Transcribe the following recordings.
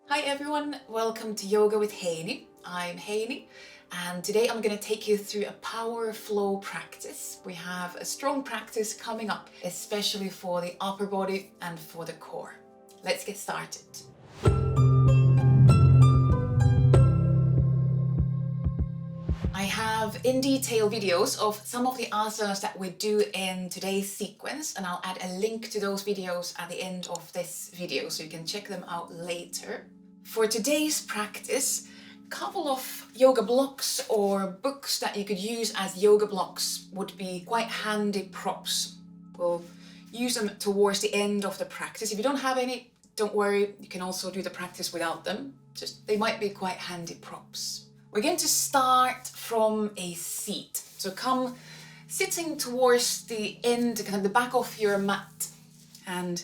Hi everyone, welcome to Yoga with Heini. I'm Heini and today I'm going to take you through a power flow practice. We have a strong practice coming up, especially for the upper body and for the core. Let's get started. I have in detail videos of some of the asanas that we do in today's sequence, and I'll add a link to those videos at the end of this video so you can check them out later. For today's practice, a couple of yoga blocks or books that you could use as yoga blocks would be quite handy props. We'll use them towards the end of the practice. If you don't have any, don't worry, you can also do the practice without them. Just they might be quite handy props. We're going to start from a seat. So come sitting towards the end, kind of the back of your mat, and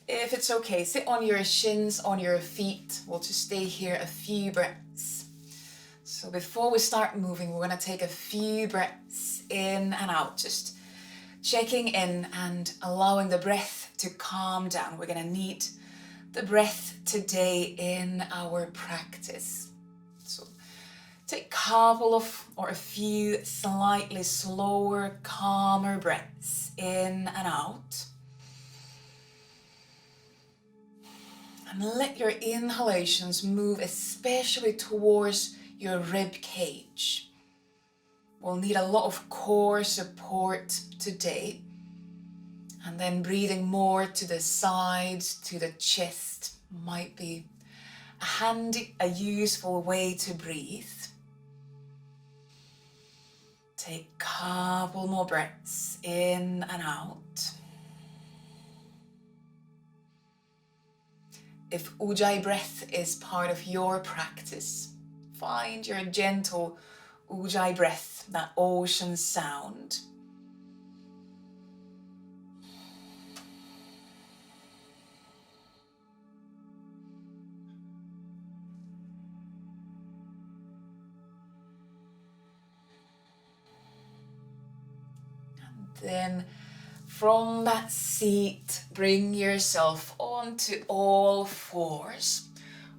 if it's okay, sit on your shins, on your feet. We'll just stay here a few breaths. So before we start moving, we're going to take a few breaths in and out, just checking in and allowing the breath to calm down. We're going to need the breath today in our practice. So take a couple of or a few slightly slower, calmer breaths in and out. And let your inhalations move especially towards your rib cage. We'll need a lot of core support today. And then breathing more to the sides, to the chest might be a useful way to breathe. Take a couple more breaths in and out. If Ujjayi breath is part of your practice, find your gentle Ujjayi breath, that ocean sound. And then from that seat, bring yourself onto all fours,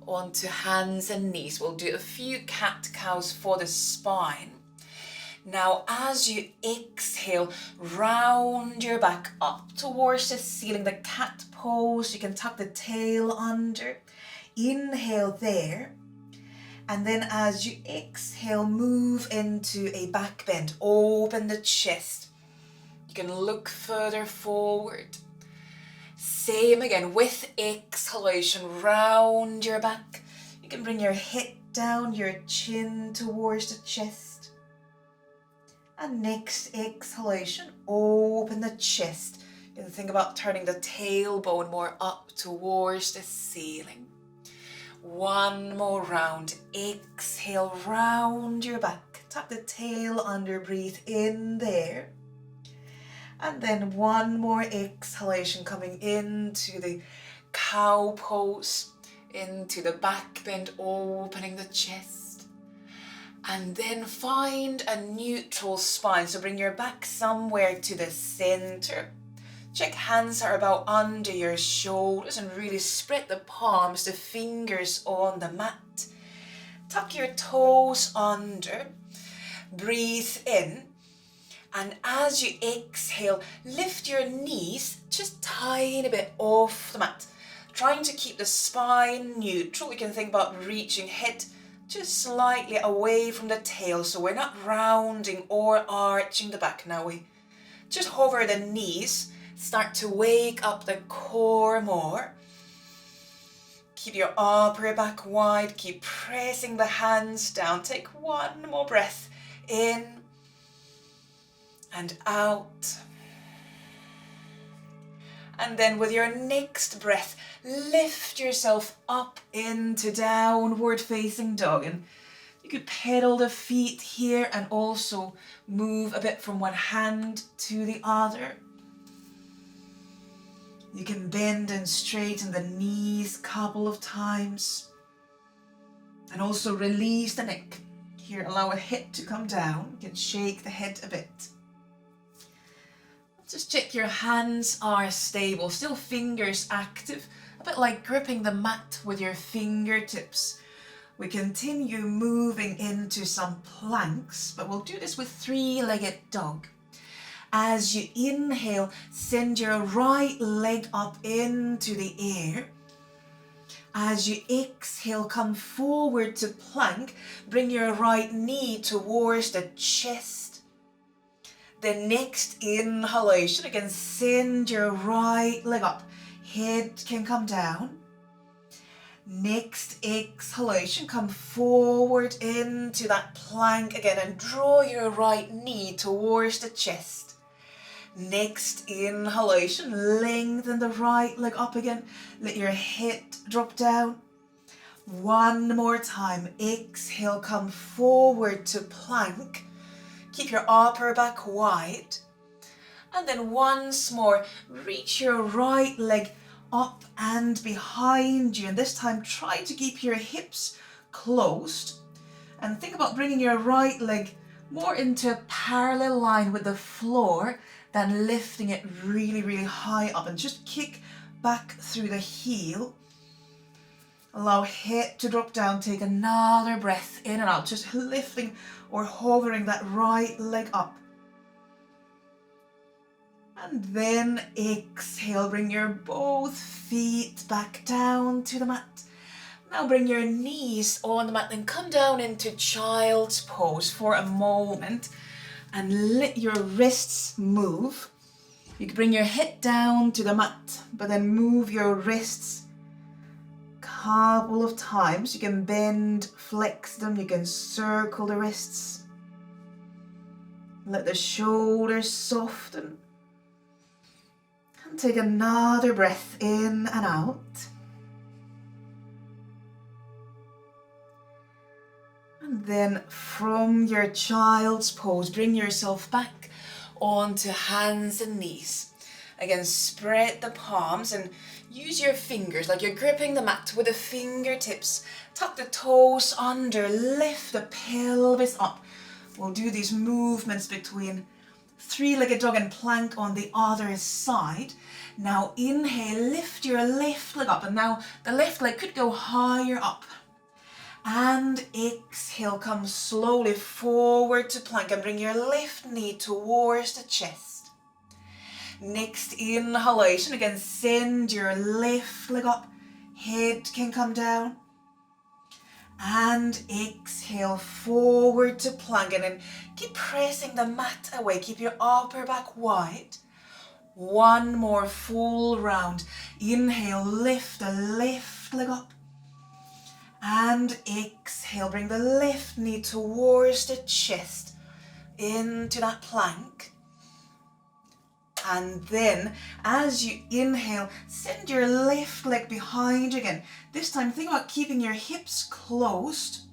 onto hands and knees. We'll do a few cat-cows for the spine. Now, as you exhale, round your back up towards the ceiling, the cat pose. You can tuck the tail under. Inhale there. And then as you exhale, move into a back bend. Open the chest. You can look further forward. Same again with exhalation, round your back. You can bring your head down, your chin towards the chest. And next exhalation, open the chest. You can think about turning the tailbone more up towards the ceiling. One more round. Exhale, round your back. Tuck the tail under, breathe in there. And then one more exhalation, coming into the cow pose, into the back bend, opening the chest. And then find a neutral spine. So bring your back somewhere to the center. Check hands are about under your shoulders and really spread the palms, the fingers on the mat. Tuck your toes under. Breathe in. And as you exhale, lift your knees just tiny bit off the mat. Trying to keep the spine neutral. We can think about reaching head just slightly away from the tail. So we're not rounding or arching the back. Now we just hover the knees. Start to wake up the core more. Keep your upper back wide. Keep pressing the hands down. Take one more breath in and out. And then with your next breath, lift yourself up into downward facing dog. And you could pedal the feet here and also move a bit from one hand to the other. You can bend and straighten the knees a couple of times. And also release the neck. Here, allow a head to come down. You can shake the head a bit. Just check your hands are stable, still fingers active. a bit like gripping the mat with your fingertips. We continue moving into some planks, but we'll do this with three-legged dog. As you inhale, send your right leg up into the air. As you exhale, come forward to plank. Bring your right knee towards the chest. The next inhalation, again, send your right leg up. Head can come down. Next exhalation, come forward into that plank again and draw your right knee towards the chest. Next inhalation, lengthen the right leg up again. Let your head drop down. One more time. Exhale, come forward to plank. Keep your upper back wide. And then once more, reach your right leg up and behind you. And this time, try to keep your hips closed. And think about bringing your right leg more into a parallel line with the floor than lifting it really, really high up. And just kick back through the heel. Allow head to drop down. Take another breath in and out. Just lifting or hovering that right leg up. And then exhale. Bring your both feet back down to the mat. Now bring your knees on the mat and come down into child's pose for a moment. And let your wrists move. You can bring your head down to the mat, but then move your wrists a couple of times. You can bend, flex them, you can circle the wrists. Let the shoulders soften. And take another breath in and out. And then from your child's pose, bring yourself back onto hands and knees. Again, spread the palms and use your fingers like you're gripping the mat with the fingertips. Tuck the toes under, lift the pelvis up. We'll do these movements between three-legged dog and plank on the other side. Now inhale, lift your left leg up, and now the left leg could go higher up. And exhale, come slowly forward to plank and bring your left knee towards the chest. Next inhalation, again, send your left leg up, head can come down. And exhale, forward to plank, and then keep pressing the mat away. Keep your upper back wide. One more full round. Inhale, lift the left leg up. And exhale, bring the left knee towards the chest, into that plank. And then, as you inhale, send your left leg behind you again. This time, think about keeping your hips closed.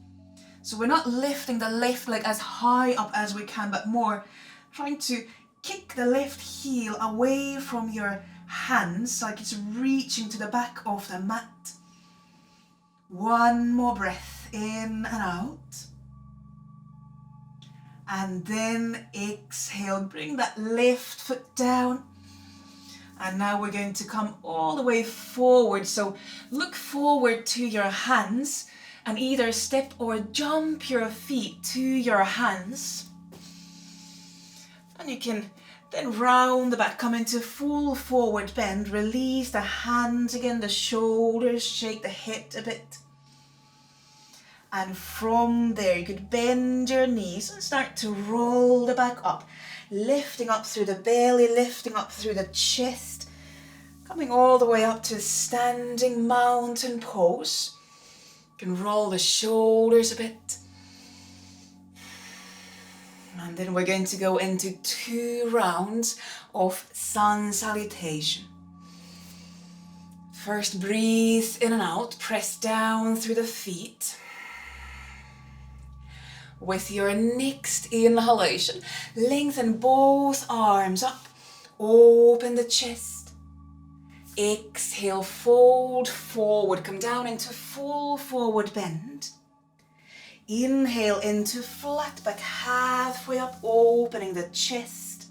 So we're not lifting the left leg as high up as we can, but more trying to kick the left heel away from your hands, like it's reaching to the back of the mat. One more breath in and out. And then exhale, bring that left foot down. And now we're going to come all the way forward. So look forward to your hands and either step or jump your feet to your hands. And you can then round the back, come into full forward bend, release the hands again, the shoulders, shake the head a bit. And from there, you could bend your knees and start to roll the back up, lifting up through the belly, lifting up through the chest, coming all the way up to standing mountain pose. You can roll the shoulders a bit. And then we're going to go into 2 rounds of sun salutation. First, breathe in and out, press down through the feet. With your next inhalation, lengthen both arms up, open the chest. Exhale, fold forward, come down into full forward bend. Inhale into flat back, halfway up, opening the chest.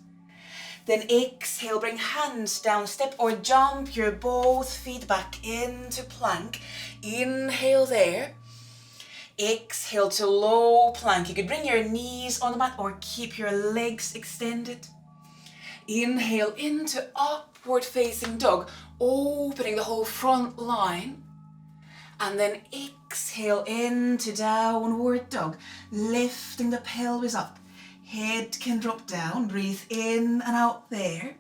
Then exhale, bring hands down, step or jump your both feet back into plank. Inhale there. Exhale to low plank. You could bring your knees on the mat or keep your legs extended. Inhale into upward facing dog, opening the whole front line. And then exhale into downward dog, lifting the pelvis up. Head can drop down, breathe in and out there.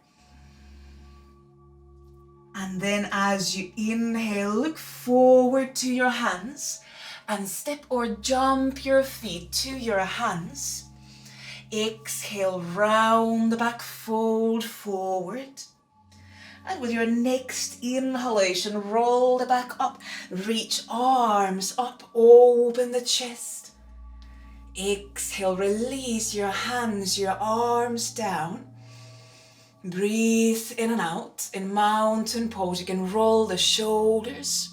And then as you inhale, look forward to your hands and step or jump your feet to your hands. Exhale, round the back, fold forward. And with your next inhalation, roll the back up, reach arms up, open the chest. Exhale, release your hands, your arms down. Breathe in and out. In mountain pose, you can roll the shoulders.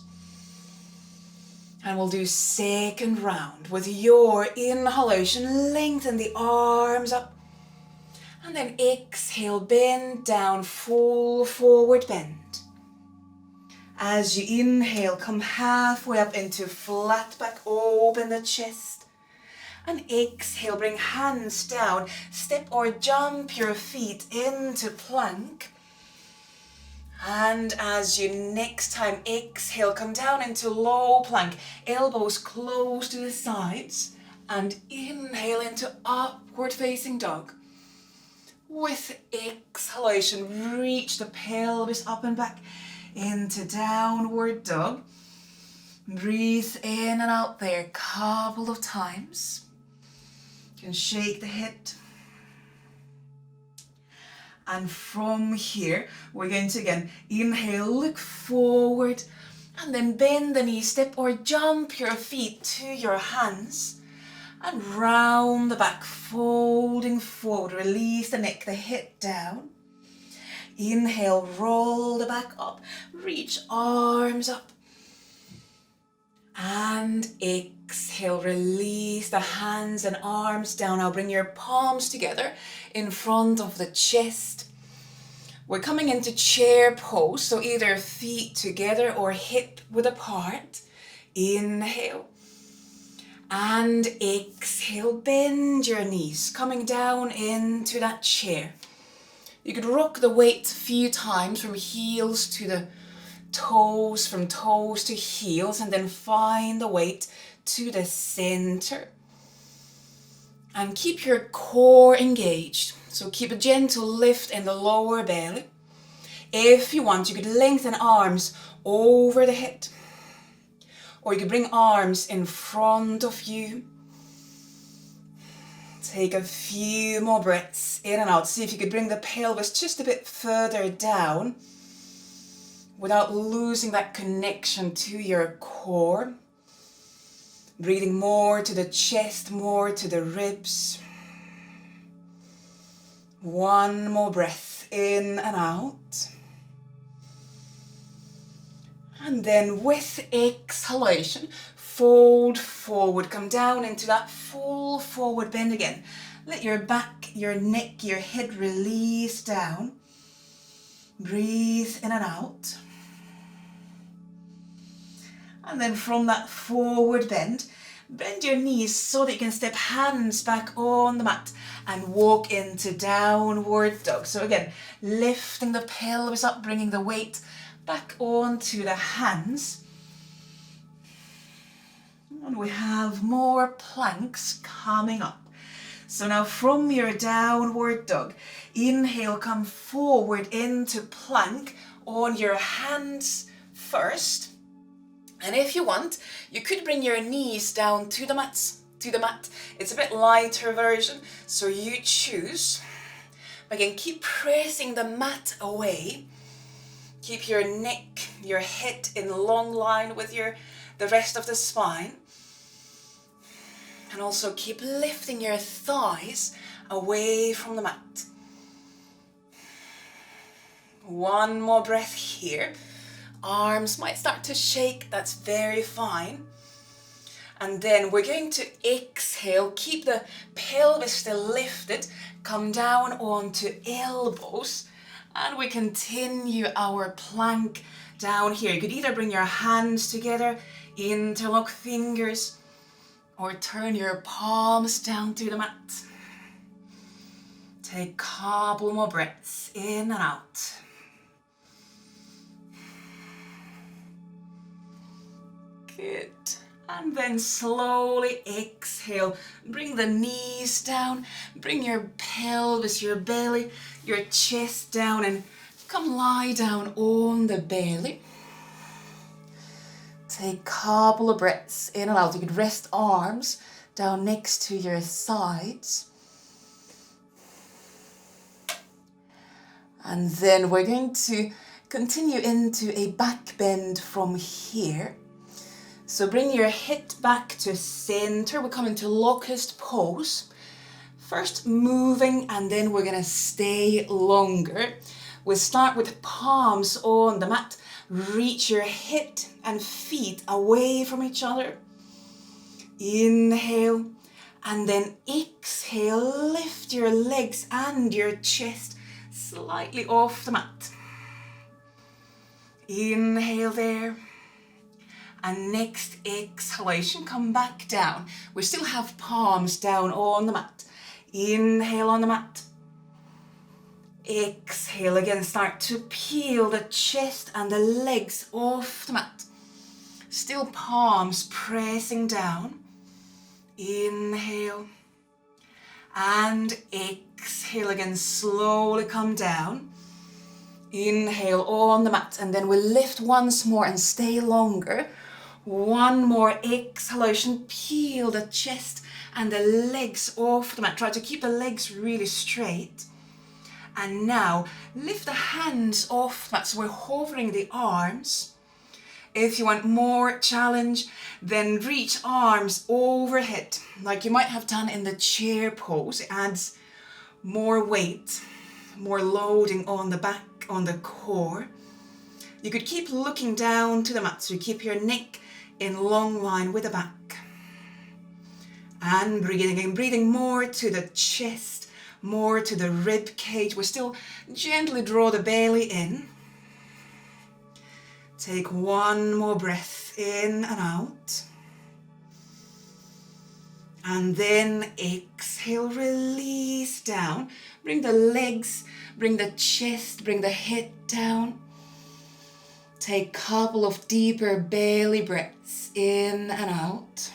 And we'll do second round. With your inhalation, lengthen the arms up. And then exhale, bend down, full forward bend. As you inhale, come halfway up into flat back, open the chest. And exhale, bring hands down, step or jump your feet into plank. And as you next time exhale, come down into low plank, elbows close to the sides. And inhale into upward facing dog. With exhalation, reach the pelvis up and back into downward dog. Breathe in and out there a couple of times. You can shake the head. And from here, we're going to again inhale, look forward, and then bend the knees, step or jump your feet to your hands. And round the back, folding forward, release the neck, the head down. Inhale, roll the back up, reach arms up. And exhale, release the hands and arms down. Now bring your palms together in front of the chest. We're coming into chair pose, so either feet together or hip width apart. Inhale. And exhale, bend your knees, coming down into that chair. You could rock the weight a few times from heels to the toes, from toes to heels, and then find the weight to the center. And keep your core engaged. So keep a gentle lift in the lower belly. If you want, you could lengthen arms over the head. Or you could bring arms in front of you. Take a few more breaths in and out. See if you could bring the pelvis just a bit further down without losing that connection to your core. Breathing more to the chest, more to the ribs. One more breath in and out. And then with exhalation, fold forward, come down into that full forward bend again. Let your back, your neck, your head release down. Breathe in and out. And then from that forward bend your knees so that you can step hands back on the mat and walk into downward dog. So again, lifting the pelvis up, bringing the weight back onto the hands. And we have more planks coming up. So now from your downward dog, inhale, come forward into plank on your hands first. And if you want, you could bring your knees down to the mat. It's a bit lighter version, so you choose. Again, keep pressing the mat away. Keep your neck, your head in long line with the rest of the spine. And also keep lifting your thighs away from the mat. One more breath here. Arms might start to shake, that's very fine. And then we're going to exhale, keep the pelvis still lifted, come down onto elbows, and we continue our plank down here. You could either bring your hands together, interlock fingers, or turn your palms down to the mat. Take a couple more breaths in and out. Good. And then slowly exhale. Bring the knees down. Bring your pelvis, your belly, your chest down, and come lie down on the belly. Take a couple of breaths in and out. You could rest arms down next to your sides. And then we're going to continue into a back bend from here. So bring your head back to center. We come into locust pose. First moving, and then we're gonna stay longer. We'll start with palms on the mat. Reach your head and feet away from each other. Inhale, and then exhale. Lift your legs and your chest slightly off the mat. Inhale there. And next exhalation, come back down. We still have palms down on the mat. Inhale on the mat. Exhale again, start to peel the chest and the legs off the mat. Still palms pressing down. Inhale. And exhale again, slowly come down. Inhale on the mat, and then we'll lift once more and stay longer. One more exhalation, peel the chest and the legs off the mat. Try to keep the legs really straight. And now lift the hands off the mat, so we're hovering the arms. If you want more challenge, then reach arms overhead, like you might have done in the chair pose. It adds more weight, more loading on the back, on the core. You could keep looking down to the mat, so you keep your neck in long line with the back. And breathing more to the chest, more to the rib cage. We still gently draw the belly in. Take one more breath in and out. And then exhale, release down. Bring the legs, bring the chest, bring the head down. Take a couple of deeper belly breaths in and out.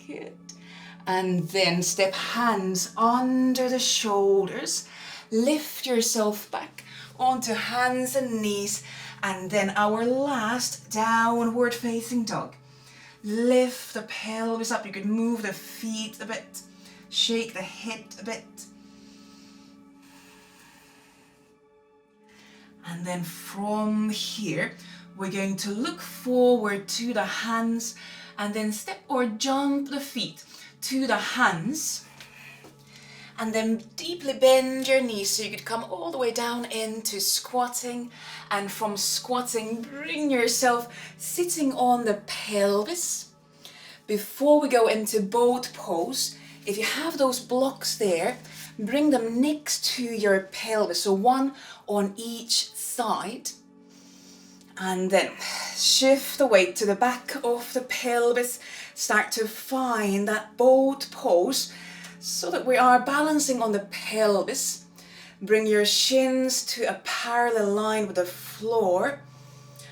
Good. And then step hands under the shoulders. Lift yourself back onto hands and knees. And then our last downward facing dog. Lift the pelvis up. You could move the feet a bit. Shake the head a bit. And then from here, we're going to look forward to the hands and then step or jump the feet to the hands. And then deeply bend your knees so you could come all the way down into squatting. And from squatting, bring yourself sitting on the pelvis. Before we go into boat pose, if you have those blocks there, bring them next to your pelvis, so one on each side. And then shift the weight to the back of the pelvis. Start to find that boat pose so that we are balancing on the pelvis. Bring your shins to a parallel line with the floor.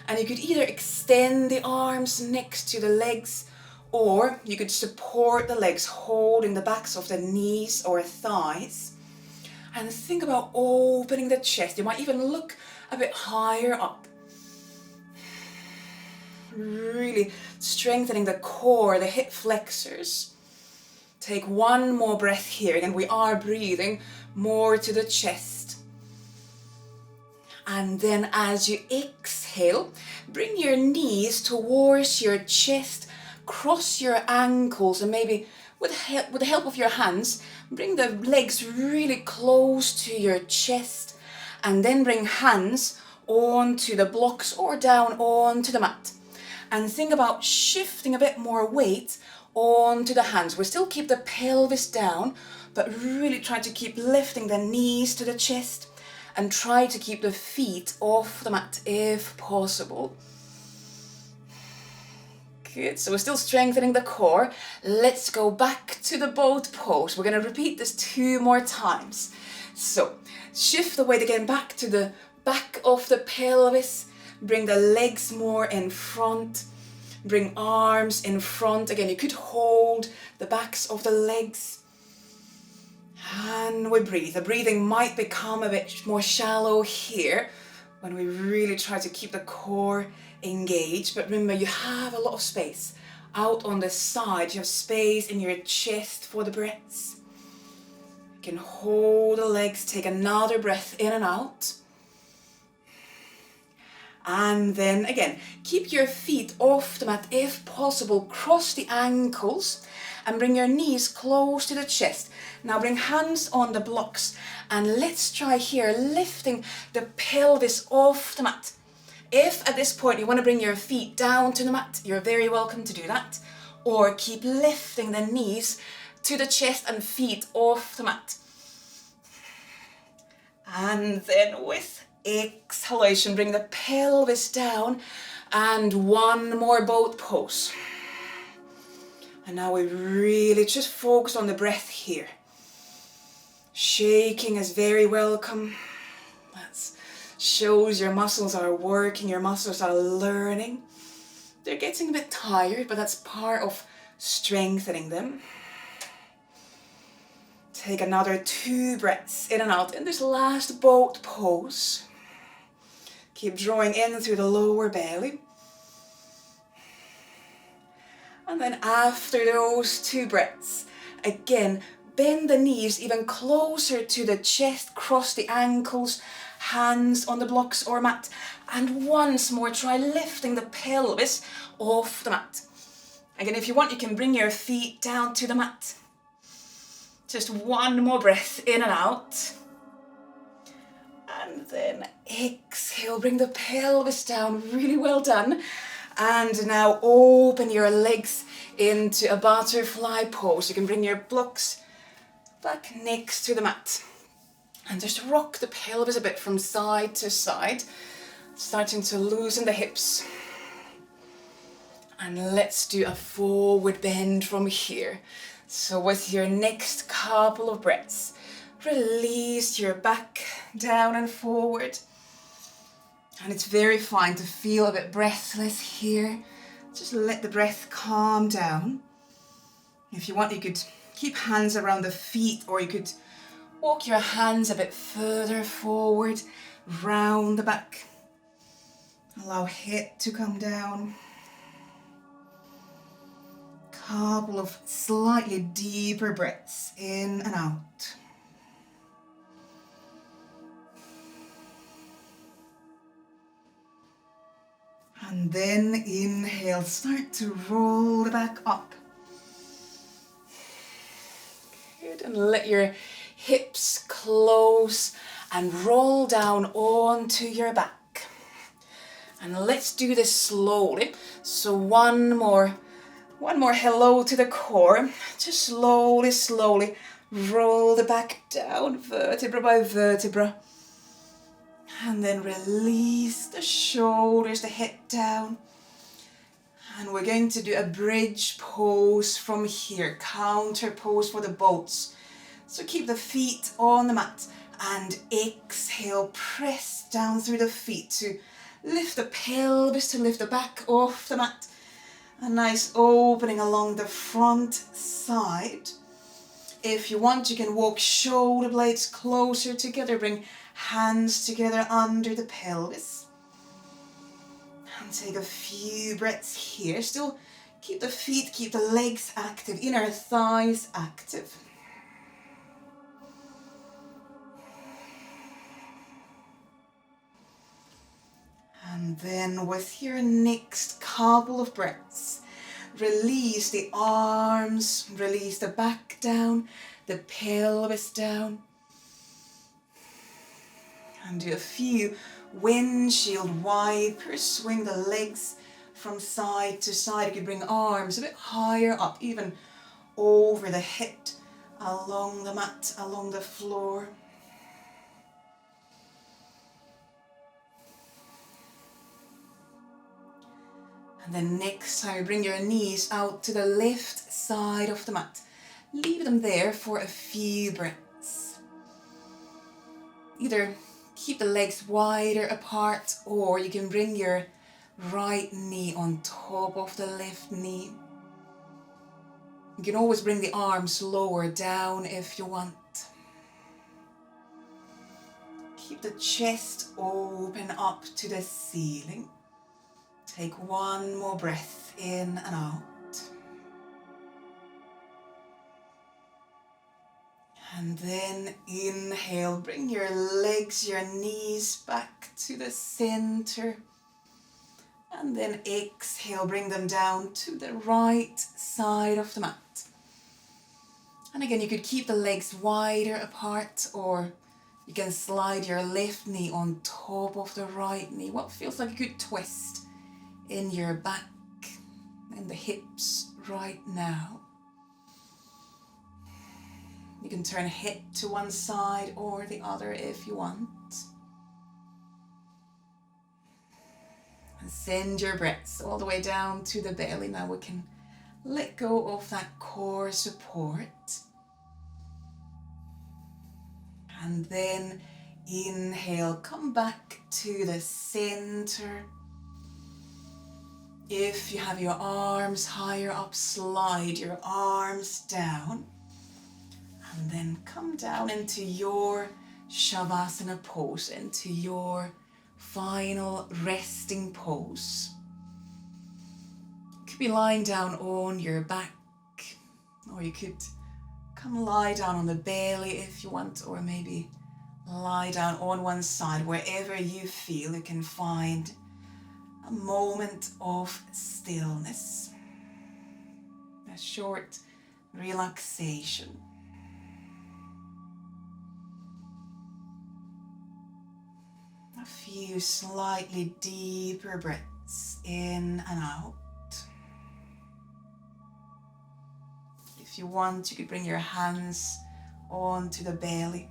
And you could either extend the arms next to the legs, or you could support the legs holding the backs of the knees or thighs. And think about opening the chest. You might even look a bit higher up. Really strengthening the core, the hip flexors. Take one more breath here. Again, we are breathing more to the chest. And then as you exhale, bring your knees towards your chest, cross your ankles, and maybe with the help of your hands, bring the legs really close to your chest, and then bring hands onto the blocks or down onto the mat. And think about shifting a bit more weight onto the hands. We still keep the pelvis down, but really try to keep lifting the knees to the chest and try to keep the feet off the mat if possible. Good, so we're still strengthening the core. Let's go back to the boat pose. We're going to repeat this 2 more times. So shift the weight again back to the back of the pelvis. Bring the legs more in front. Bring arms in front. Again, you could hold the backs of the legs. And we breathe. The breathing might become a bit more shallow here when we really try to keep the core engaged. But remember, you have a lot of space. Out on the side, you have space in your chest for the breaths. You can hold the legs, take another breath in and out. And then again, keep your feet off the mat if possible. Cross the ankles and bring your knees close to the chest. Now bring hands on the blocks and let's try here lifting the pelvis off the mat. If at this point you want to bring your feet down to the mat, you're very welcome to do that. Or keep lifting the knees to the chest and feet off the mat. And then with exhalation, bring the pelvis down and 1 more boat pose. And now we really just focus on the breath here. Shaking is very welcome. That shows your muscles are working, your muscles are learning. They're getting a bit tired, but that's part of strengthening them. Take another 2 breaths in and out in this last boat pose. Keep drawing in through the lower belly. And then after those 2 breaths, again, bend the knees even closer to the chest, cross the ankles, hands on the blocks or mat. And once more, try lifting the pelvis off the mat. Again, if you want, you can bring your feet down to the mat. Just 1 more breath in and out. And then exhale, bring the pelvis down, really well done. And now open your legs into a butterfly pose. You can bring your blocks back next to the mat. And just rock the pelvis a bit from side to side, starting to loosen the hips. And let's do a forward bend from here. So with your next couple of breaths, release your back down and forward. And it's very fine to feel a bit breathless here. Just let the breath calm down. If you want, you could keep hands around the feet, or you could walk your hands a bit further forward, round the back. Allow head to come down. Couple of slightly deeper breaths in and out. And then inhale, start to roll the back up. Good, and let your hips close and roll down onto your back. And let's do this slowly. So one more hello to the core. Just slowly roll the back down, vertebra by vertebra. And then release the shoulders, the head down. And we're going to do a bridge pose from here, counter pose for the boats. So keep the feet on the mat and exhale, press down through the feet to lift the pelvis, to lift the back off the mat. A nice opening along the front side. If you want, you can walk shoulder blades closer together, bring hands together under the pelvis. And take a few breaths here. Still keep the feet, keep the legs active, inner thighs active. And then with your next couple of breaths, release the arms, release the back down, the pelvis down. And do a few windshield wipers. Swing the legs from side to side. You could bring arms a bit higher up, even over the hip, along the mat, along the floor. And then next time you bring your knees out to the left side of the mat. Leave them there for a few breaths. Either keep the legs wider apart, or you can bring your right knee on top of the left knee. You can always bring the arms lower down if you want. Keep the chest open up to the ceiling. Take one more breath in and out. And then inhale, bring your legs, your knees back to the center. And then exhale, bring them down to the right side of the mat. And again, you could keep the legs wider apart, or you can slide your left knee on top of the right knee. What feels like a good twist in your back and the hips right now. You can turn hip to one side or the other if you want. And send your breaths all the way down to the belly. Now we can let go of that core support. And then inhale, come back to the center. If you have your arms higher up, slide your arms down. And then come down into your Shavasana pose, into your final resting pose. You could be lying down on your back, or you could come lie down on the belly if you want, or maybe lie down on one side. Wherever you feel, you can find a moment of stillness, a short relaxation. A few slightly deeper breaths in and out. If you want, you could bring your hands onto the belly.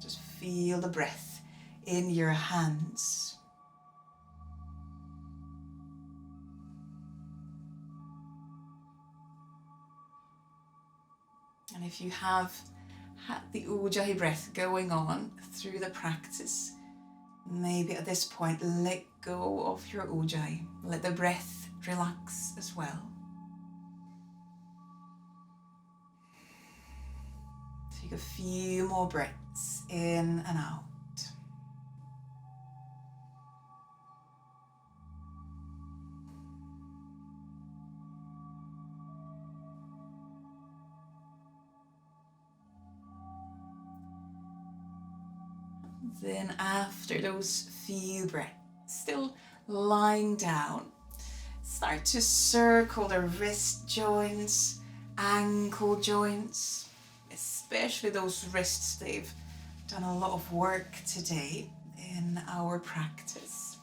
Just feel the breath in your hands. And if you have had the Ujjayi breath going on through the practice, maybe at this point let go of your Ujjayi. Let the breath relax as well. Take a few more breaths in and out. Then after those few breaths, still lying down, start to circle the wrist joints, ankle joints, especially those wrists. They've done a lot of work today in our practice.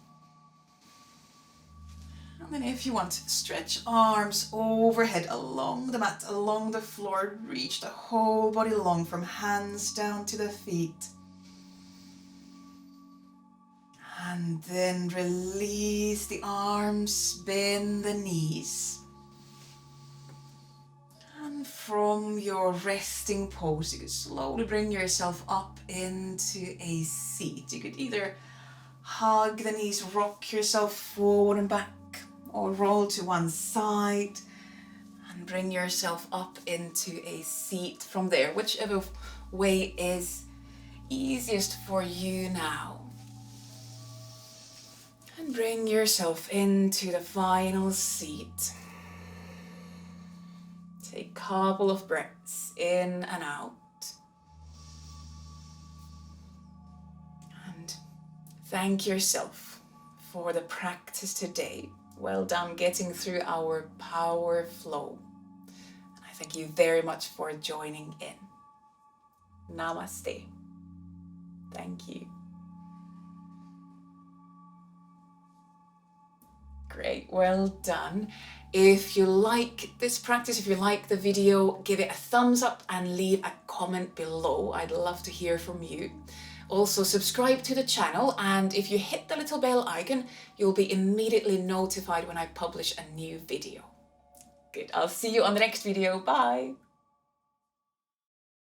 And then if you want, stretch arms overhead along the mat, along the floor, reach the whole body long from hands down to the feet. And then release the arms, bend the knees. And from your resting pose, you could slowly bring yourself up into a seat. You could either hug the knees, rock yourself forward and back, or roll to one side and bring yourself up into a seat from there, whichever way is easiest for you now. And bring yourself into the final seat. Take a couple of breaths in and out. And thank yourself for the practice today. Well done getting through our power flow. And I thank you very much for joining in. Namaste. Thank you. Great, well done. If you like this practice, if you like the video, give it a thumbs up and leave a comment below. I'd love to hear from you. Also subscribe to the channel, and if you hit the little bell icon, you'll be immediately notified when I publish a new video. Good, I'll see you on the next video. Bye.